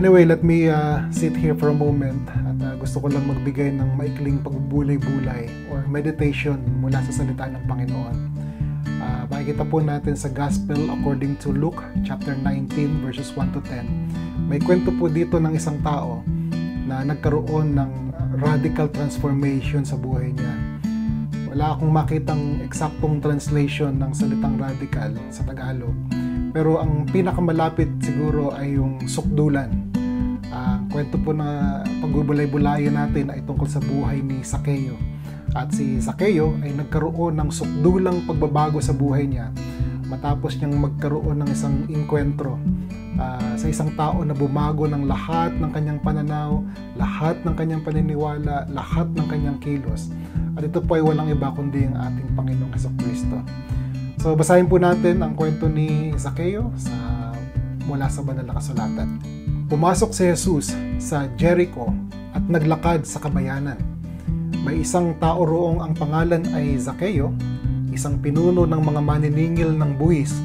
Anyway, let me sit here for a moment at gusto ko lang magbigay ng maikling pagbubulay-bulay or meditation mula sa salita ng Panginoon. Makikita po natin sa Gospel according to Luke chapter 19 verses 1 to 10. May kwento po dito ng isang tao na nagkaroon ng radical transformation sa buhay niya. Wala akong makitang eksaktong translation ng salitang radical sa Tagalog. Pero ang pinakamalapit siguro ay yung sukdulan. Kwento po na pagbubulay-bulayan natin ay tungkol sa buhay ni Zaccheo. At si Zaccheo ay nagkaroon ng sukdulang pagbabago sa buhay niya matapos niyang magkaroon ng isang inkwentro sa isang tao na bumago ng lahat ng kanyang pananaw, lahat ng kanyang paniniwala, lahat ng kanyang kilos. At ito po ay walang iba kundi ang ating Panginoong Jesucristo. So basahin po natin ang kwento ni Zaccheo mula sa banal na kasulatan. Pumasok si Jesus sa Jericho at naglakad sa kabayanan. May isang tao roong ang pangalan ay Zaccheo, isang pinuno ng mga maniningil ng buwis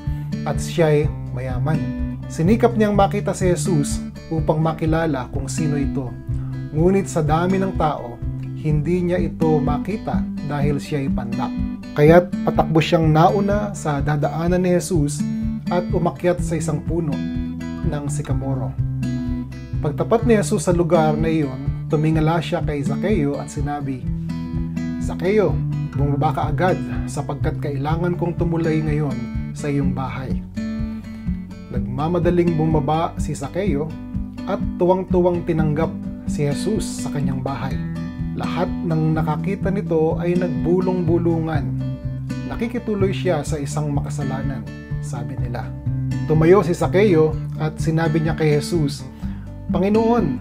at siya'y mayaman. Sinikap niyang makita si Jesus upang makilala kung sino ito. Ngunit sa dami ng tao, hindi niya ito makita dahil siya'y pandak. Kaya't patakbo siyang nauna sa dadaanan ni Jesus at umakyat sa isang puno ng sikamoro. Pagtapat ni Jesus sa lugar na iyon, tumingala siya kay Zaccheo at sinabi, "Zaccheo, bumaba ka agad sapagkat kailangan kong tumulay ngayon sa iyong bahay." Nagmamadaling bumaba si Zaccheo at tuwang-tuwang tinanggap si Jesus sa kanyang bahay. Lahat ng nakakita nito ay nagbulong-bulungan. Nakikituloy siya sa isang makasalanan, sabi nila. Tumayo si Zaccheo at sinabi niya kay Jesus, "Panginoon,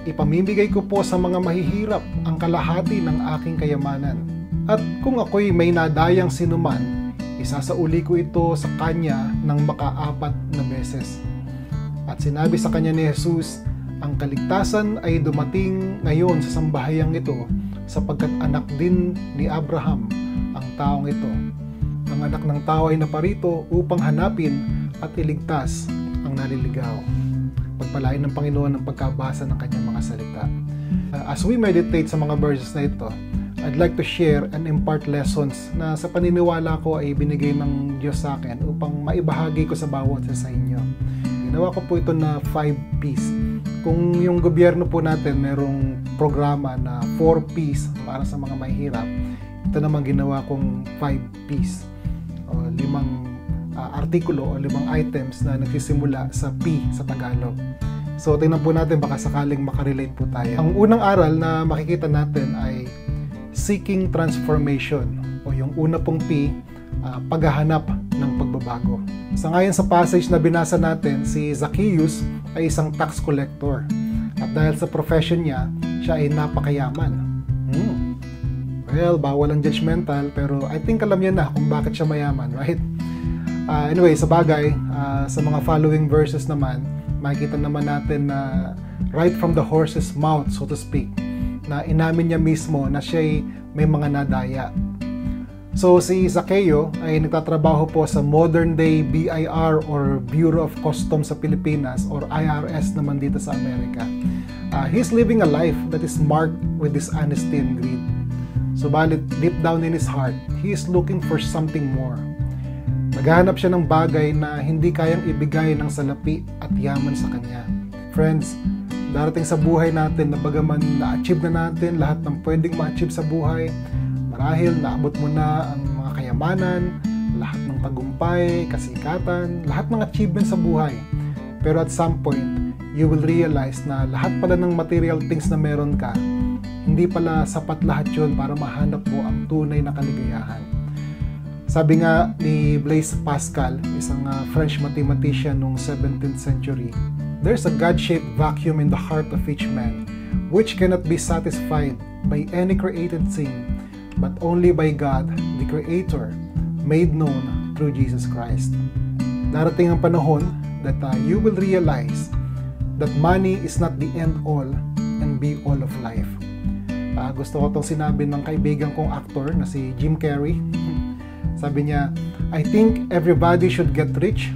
ipamimigay ko po sa mga mahihirap ang kalahati ng aking kayamanan. At kung ako'y may nadayang sinuman, isasauli ko ito sa kanya ng makaapat na beses." At sinabi sa kanya ni Jesus, "Ang kaligtasan ay dumating ngayon sa sambahayang ito sapagkat anak din ni Abraham ang taong ito. Ang anak ng tao ay naparito upang hanapin at iligtas ang naliligaw." Pagpalain ng Panginoon ang pagkabasa ng kanyang mga salita. As we meditate sa mga verses na ito, I'd like to share and impart lessons na sa paniniwala ko ay binigay ng Diyos sa akin upang maibahagi ko sa bawat isa sa inyo. Ginawa ko po ito na 5Ps. Kung yung gobyerno po natin merong programa na 4Ps para sa mga mahihirap, ito naman ginawa kong 5Ps o 5 artikulo o 5 items na nagsisimula sa P sa Tagalog. So tingnan po natin baka sakaling makarelate po tayo. Ang unang aral na makikita natin ay seeking transformation o yung una pong P, paghahanap ng pagbabago. Sa ngayon sa passage na binasa natin, si Zacchaeus ay isang tax collector. At dahil sa profession niya, siya ay napakayaman. Well, bawal ang judgmental, pero I think alam niya na kung bakit siya mayaman, right? Anyway, sa bagay, sa mga following verses naman, makikita naman natin na right from the horse's mouth, so to speak, na inamin niya mismo na siya'y may mga nadaya. So si Zaccheo ay nagtatrabaho po sa modern day BIR or Bureau of Customs sa Pilipinas or IRS naman dito sa Amerika. He's living a life that is marked with dishonesty and greed. Subalit deep down in his heart, he is looking for something more. Naghahanap siya ng bagay na hindi kayang ibigay ng salapi at yaman sa kanya. Friends, darating sa buhay natin na bagaman na-achieve na natin lahat ng pwedeng ma-achieve sa buhay, marahil naabot mo na ang mga kayamanan, lahat ng tagumpay, kasikatan, lahat ng achievements sa buhay. Pero at some point, you will realize na lahat pala ng material things na meron ka, hindi pala sapat lahat yun para mahanap mo ang tunay na kaligayahan. Sabi nga ni Blaise Pascal, isang French mathematician noong 17th century, "There's a God-shaped vacuum in the heart of each man, which cannot be satisfied by any created thing, but only by God, the Creator, made known through Jesus Christ." Darating ang panahon that you will realize that money is not the end-all and be-all of life. Gusto ko itong sinabi ng kaibigan kong actor na si Jim Carrey. Sabi niya, "I think everybody should get rich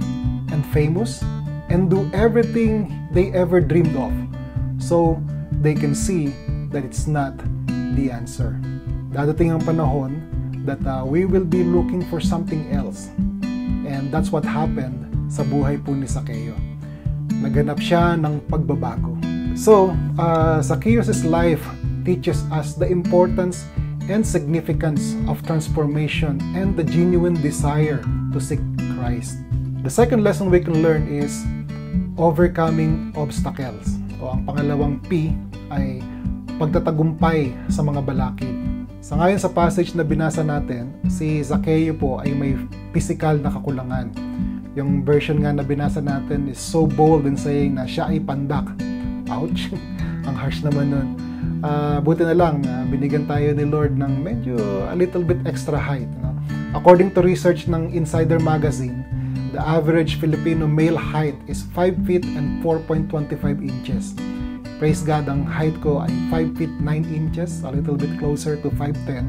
and famous and do everything they ever dreamed of, so they can see that it's not the answer. Dadating ang panahon that we will be looking for something else. And that's what happened sa buhay po ni Zacchaeus. Naganap siya ng pagbabago. So, Zacchaeus' life teaches us the importance and significance of transformation and the genuine desire to seek Christ. The second lesson we can learn is overcoming obstacles. O ang pangalawang P ay pagtatagumpay sa mga balakid. Sa ngayon sa passage na binasa natin, si Zacchaeus po ay may physical na kakulangan. Yung version nga na binasa natin is so bold in saying na siya ay pandak. Ouch! Ang harsh naman nun. Buti na lang, binigyan tayo ni Lord ng medyo a little bit extra height. No? According to research ng Insider Magazine, the average Filipino male height is 5 feet and 4.25 inches. Praise God, ang height ko ay 5 feet 9 inches, a little bit closer to 5'10".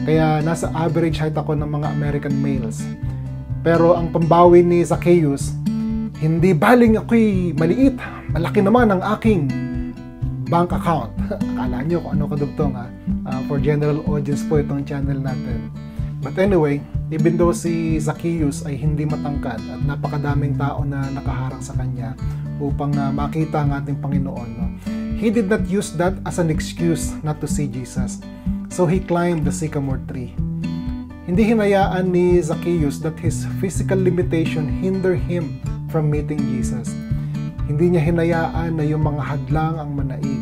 Kaya nasa average height ako ng mga American males. Pero ang pambawi ni Zacchaeus, hindi baling ako'y maliit, malaki naman ang aking bank account. Akala nyo kung ano kadugtong ha. For general audience po itong channel natin. But anyway, even though si Zacchaeus ay hindi matangkad at napakadaming tao na nakaharang sa kanya upang makita ang ating Panginoon, no? He did not use that as an excuse not to see Jesus. So he climbed the sycamore tree. Hindi hinayaan ni Zacchaeus that his physical limitation hinder him from meeting Jesus. Hindi niya hinayaan na yung mga hadlang ang manaig,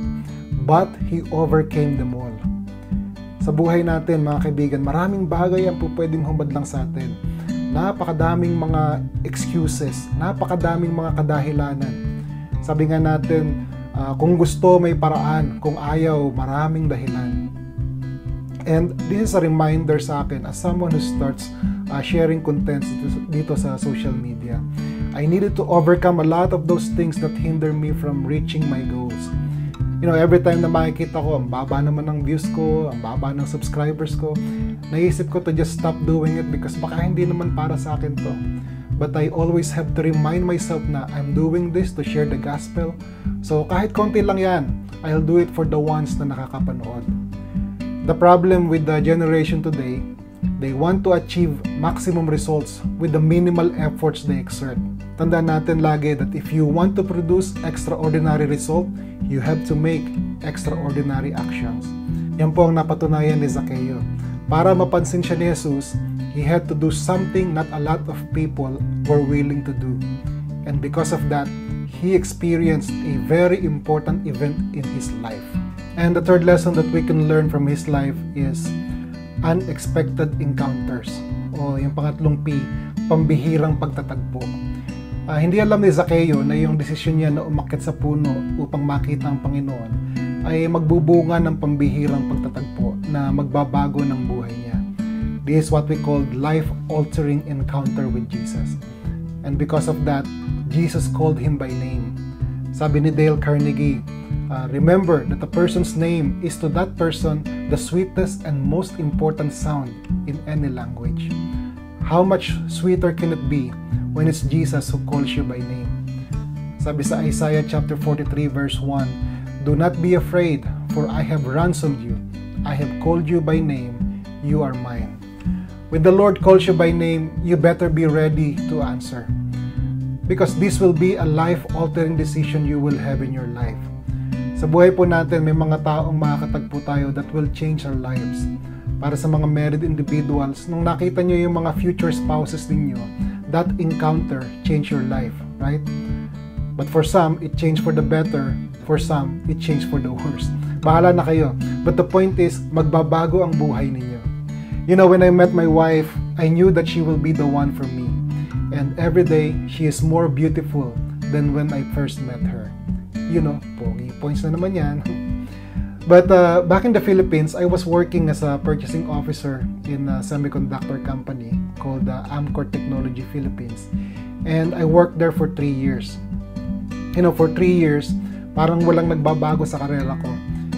but he overcame them all. Sa buhay natin, mga kaibigan, maraming bagay ang pwedeng humadlang sa atin. Napakadaming mga excuses, napakadaming mga kadahilanan. Sabi nga natin, kung gusto may paraan, kung ayaw, maraming dahilan. And this is a reminder sa akin as someone who starts sharing contents dito sa social media. I needed to overcome a lot of those things that hinder me from reaching my goals. You know, every time na makikita ko, ang baba naman ng views ko, ang baba ng subscribers ko, naisip ko to just stop doing it because baka hindi naman para sa akin to. But I always have to remind myself na I'm doing this to share the gospel. So kahit konti lang yan, I'll do it for the ones na nakakapanood. The problem with the generation today, they want to achieve maximum results with the minimal efforts they exert. Tandaan natin lagi that if you want to produce extraordinary result, you have to make extraordinary actions. Yan po ang napatunayan ni Zacchaeus. Para mapansin siya ni Jesus, he had to do something not a lot of people were willing to do. And because of that, he experienced a very important event in his life. And the third lesson that we can learn from his life is unexpected encounters. O yung pangatlong P, pambihirang pagtatagpo. Hindi alam ni Zacchaeus na yung desisyon niya na umakyat sa puno upang makita ang Panginoon ay magbubunga ng pambihirang pagtatagpo na magbabago ng buhay niya. This is what we call life-altering encounter with Jesus. And because of that, Jesus called him by name. Sabi ni Dale Carnegie, remember that a person's name is to that person the sweetest and most important sound in any language. How much sweeter can it be when it's Jesus who calls you by name? Sabi sa Isaiah chapter 43 verse 1, do not be afraid, for I have ransomed you. I have called you by name. You are mine. When the Lord calls you by name, you better be ready to answer. Because this will be a life-altering decision you will have in your life. Sa buhay po natin, may mga taong makakatagpo tayo that will change our lives. Para sa mga married individuals, nung nakita nyo yung mga future spouses ninyo, that encounter changed your life, right? But for some, it changed for the better. For some, it changed for the worst. Bahala na kayo. But the point is, magbabago ang buhay ninyo. You know, when I met my wife, I knew that she will be the one for me. And every day, she is more beautiful than when I first met her. You know, pogi points na naman yan. But back in the Philippines, I was working as a purchasing officer in a semiconductor company called Amcor Technology Philippines. And I worked there for 3 years. You know, for 3 years, parang walang nagbabago sa karera ko.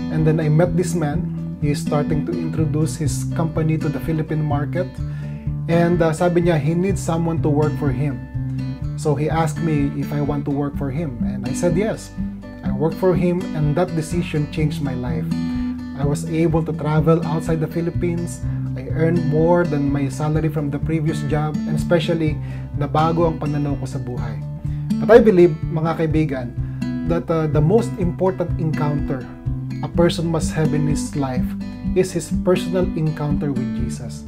And then I met this man. He is starting to introduce his company to the Philippine market. And sabi niya, he needs someone to work for him. So he asked me if I want to work for him, and I said yes. I worked for him, and that decision changed my life. I was able to travel outside the Philippines. I earned more than my salary from the previous job, and especially, nabago ang pananaw ko sa buhay. But I believe, mga kaibigan, that the most important encounter a person must have in his life is his personal encounter with Jesus.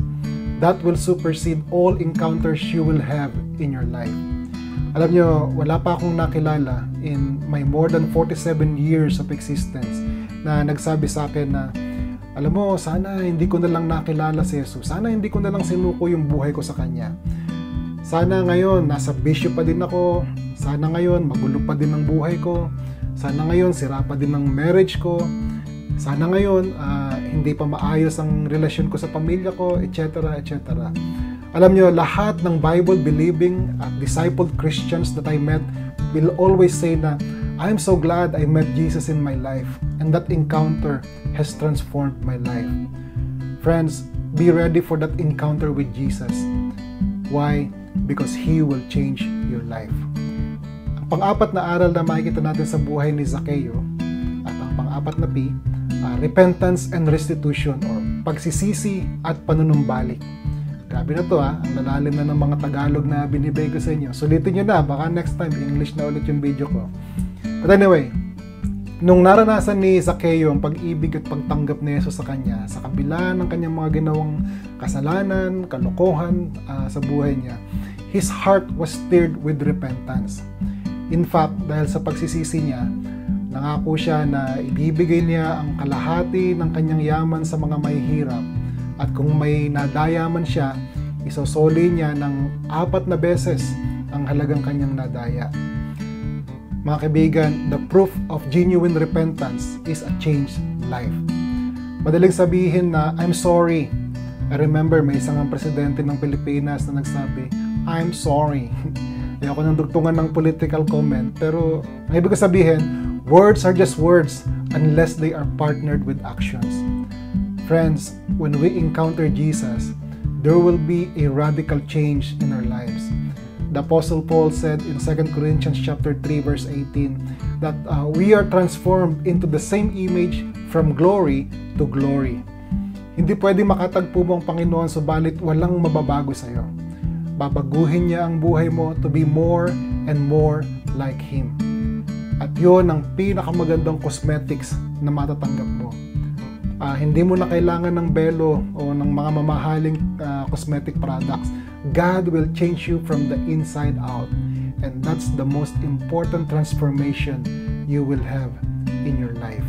That will supersede all encounters you will have in your life. Alam nyo, wala pa akong nakilala in my more than 47 years of existence na nagsabi sa akin na, alam mo, sana hindi ko na lang nakilala si Jesus. Sana hindi ko na lang sinuko yung buhay ko sa Kanya. Sana ngayon, nasa bisyo pa din ako. Sana ngayon, magulo pa din ang buhay ko. Sana ngayon, sira pa din ang marriage ko. Sana ngayon, hindi pa maayos ang relasyon ko sa pamilya ko, etc., etc. Alam nyo, lahat ng Bible-believing at discipled Christians that I met will always say na, I'm so glad I met Jesus in my life, and that encounter has transformed my life. Friends, be ready for that encounter with Jesus. Why? Because He will change your life. Ang pang-apat na aral na makikita natin sa buhay ni Zacchaeus, at ang pang-apat na P, repentance and restitution, or pagsisisi at panunumbalik. Grabe na to ang lalalim na ng mga Tagalog na binibigay ko sa inyo. Sulitin nyo na, baka next time English na ulit yung video ko. But anyway, nung naranasan ni Zacchaeus ang pag-ibig at pagtanggap ni Jesus sa kanya, sa kabila ng kanyang mga ginawang kasalanan, kalokohan sa buhay niya, his heart was stirred with repentance. In fact, dahil sa pagsisisi niya, nangako siya na ibibigay niya ang kalahati ng kanyang yaman sa mga mahihirap. At kung may nadayaman siya, isosoli niya ng 4 na beses ang halagang kanyang nadaya. Mga kaibigan, the proof of genuine repentance is a changed life. Madaling sabihin na, I'm sorry. I remember may isang presidente ng Pilipinas na nagsabi, I'm sorry. Ayoko nang dugtungan ng political comment, pero ang ibig sabihin, words are just words unless they are partnered with actions. Friends, when we encounter Jesus, there will be a radical change in our lives. The Apostle Paul said in 2 Corinthians chapter 3 verse 18 that we are transformed into the same image from glory to glory. Hindi pwede makatagpo mo ang Panginoon subalit walang mababago sa iyo. Babaguhin niya ang buhay mo to be more and more like Him. At yun ang pinakamagandang cosmetics na matatanggap mo. Hindi mo na kailangan ng belo o ng mga mamahaling cosmetic products. God will change you from the inside out. And that's the most important transformation you will have in your life.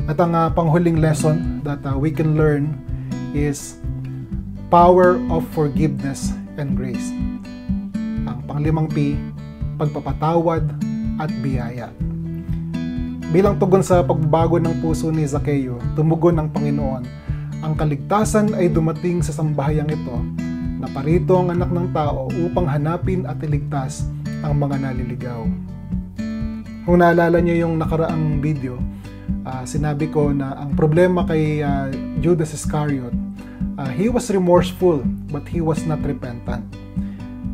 At ang panghuling lesson that we can learn is power of forgiveness and grace. Ang panglimang P, pagpapatawad at biyaya. Bilang tugon sa pagbabago ng puso ni Zacchaeus, tumugon ng Panginoon, ang kaligtasan ay dumating sa sambahayang ito, na parito ang anak ng tao upang hanapin at iligtas ang mga naliligaw. Kung naalala niyo yung nakaraang video, sinabi ko na ang problema kay Judas Iscariot, he was remorseful but he was not repentant.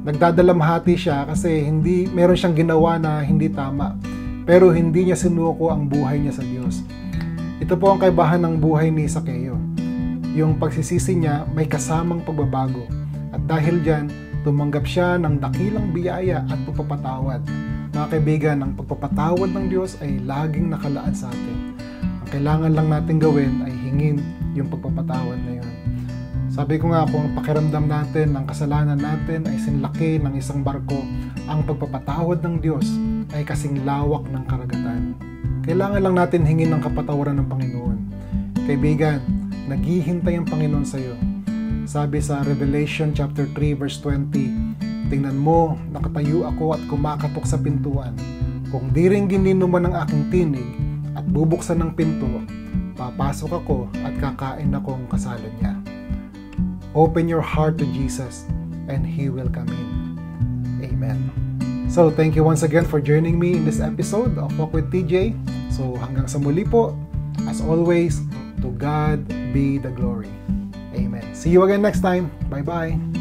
Nagdadalamhati siya kasi meron siyang ginawa na hindi tama. Pero hindi niya sinuko ang buhay niya sa Diyos. Ito po ang kaibahan ng buhay ni Zacchaeus. Yung pagsisisi niya may kasamang pagbabago. At dahil dyan, tumanggap siya ng dakilang biyaya at pagpapatawad. Mga kaibigan, ang pagpapatawad ng Diyos ay laging nakalaan sa atin. Ang kailangan lang natin gawin ay hingin yung pagpapatawad na yun. Sabi ko nga, kung pakiramdam natin ng kasalanan natin ay sinlaki ng isang barko, ang pagpapatawad ng Diyos ay kasing lawak ng karagatan. Kailangan lang natin hingin ng kapatawaran ng Panginoon. Kaibigan, naghihintay ang Panginoon sa iyo. Sabi sa Revelation chapter 3 verse 20, tingnan mo, nakatayo ako at kumakatok sa pintuan. Kung di rin ginino man ang aking tinig at bubuksan ng pinto, papasok ako at kakain akong kasalad niya. Open your heart to Jesus and He will come in. Amen. So, thank you once again for joining me in this episode of Walk with TJ. So, hanggang sa muli po, as always, to God be the glory. Amen. See you again next time. Bye-bye.